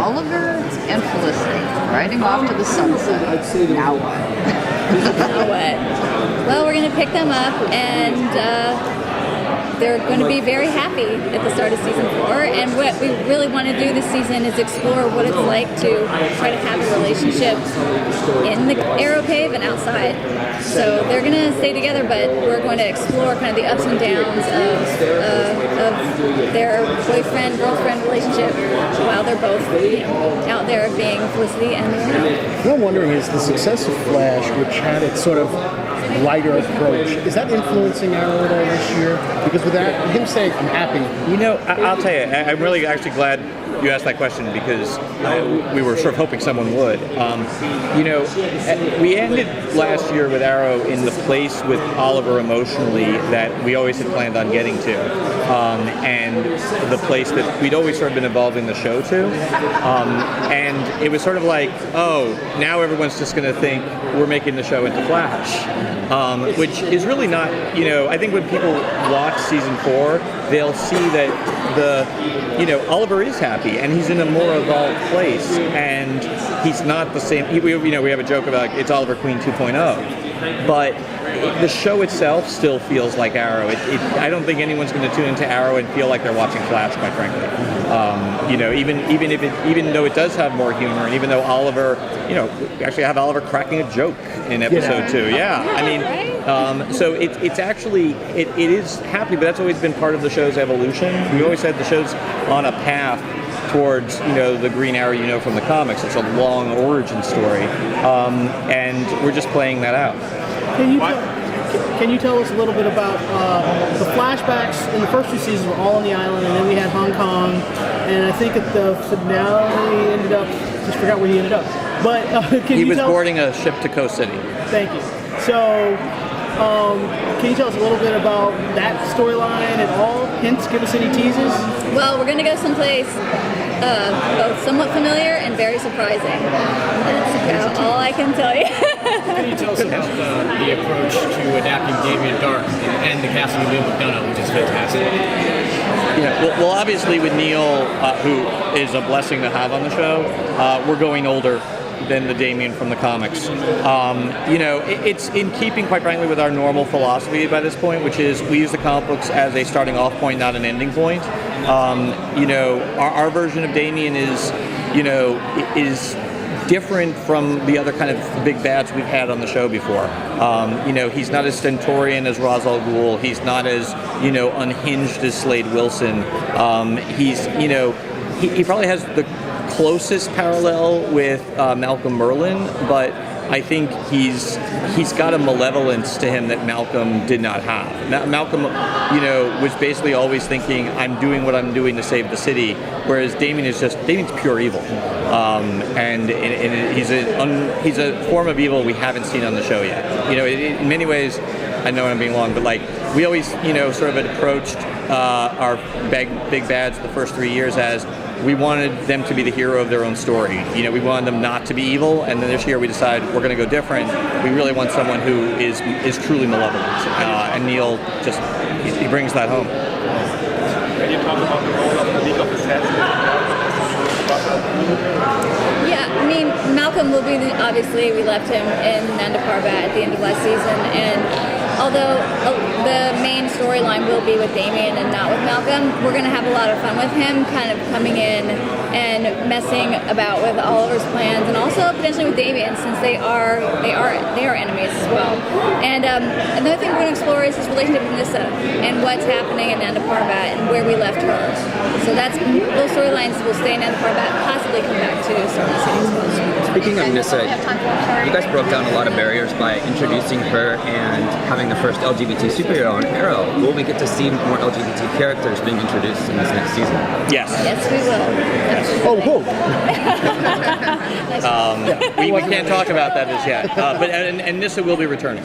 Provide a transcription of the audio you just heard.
Oliver and Felicity riding off to the sunset. Now what? Now what? Well, we're going to pick them up, and they're going to be very happy at the start of season 4. And what we really want to do this season is explore what it's like to try to have a relationship in the Arrow Cave and outside. So they're going to stay together, but we're going to explore kind of the ups and downs of their boyfriend-girlfriend relationship while they're both out there being Felicity and Arrow. What I'm wondering is the success of Flash, which had its sort of lighter approach, is that influencing Arrow at all this year? Because with that, him saying, I'm happy. You know, I'll tell you, I'm really actually glad you asked that question because we were sort of hoping someone would. You know, we ended last year with Arrow in the place with Oliver emotionally that we always had planned on getting to, and the place that we'd always sort of been evolving the show to. And it was sort of like, oh, now everyone's just going to think we're making the show into Flash, which is really not, you know, I think when people watch season 4, they'll see that Oliver is happy and he's in a more evolved place and he's not the same. We have a joke about it's Oliver Queen 2.0, but the show itself still feels like Arrow. I don't think anyone's going to tune into Arrow and feel like they're watching Flash, quite frankly. Even though it does have more humor, and even though Oliver, actually have Oliver cracking a joke in episode 2. Yeah, I mean, so it's actually it is happening, but that's always been part of the show's evolution. We always said the show's on a path towards the Green Arrow from the comics. It's a long origin story, and we're just playing that out. Can you tell us a little bit about the flashbacks in the first 2 seasons were all on the island, and then we had Hong Kong, and I think at the finale ended up, just forgot where he ended up. But he was boarding a ship to Coast City. Thank you. So, can you tell us a little bit about that storyline at all? Hints, give us any teases? Well, we're going to go someplace both somewhat familiar and very surprising. That's about all I can tell you. Can you tell us about the approach to adapting Damien Dark and the casting of Neil McDonough, which is fantastic? Yeah, well, obviously with Neil, who is a blessing to have on the show, we're going older than the Damien from the comics. It's in keeping, quite frankly, with our normal philosophy by this point, which is we use the comic books as a starting off point, not an ending point. Our version of Damien is different from the other kind of big bads we've had on the show before. He's not as stentorian as Ra's al Ghul. He's not as unhinged as Slade Wilson. He probably has the closest parallel with Malcolm Merlyn, but I think he's got a malevolence to him that Malcolm did not have. Malcolm, was basically always thinking, I'm doing what I'm doing to save the city, whereas Damien's pure evil, and he's a form of evil we haven't seen on the show yet. In many ways, I know I'm being long, but we always, sort of approached our big bads the first 3 years as we wanted them to be the hero of their own story. We wanted them not to be evil, and then this year we decided we're going to go different. We really want someone who is truly malevolent, and Neil he brings that home. Can you talk about the role of the League of Assassins? Yeah, I mean, Malcolm will be, obviously, we left him in Nanda Parbat at the end of last season, and although the main storyline will be with Damien and not with Malcolm, we're going to have a lot of fun with him kind of coming in and messing about with Oliver's plans, and also potentially with Damien, since they are enemies as well. And another thing we're going to explore is his relationship with Nissa and what's happening in Nanda Parbat and where we left her. So those storylines will stay in Nanda Parbat, possibly come back to Star City as well. Speaking of Nissa, you guys broke down a lot of barriers by introducing her and having the first LGBT superhero on Arrow. Will we get to see more LGBT characters being introduced in this next season? Yes. Yes, we will. Oh, cool. We can't talk about that as yet, but Nissa will be returning.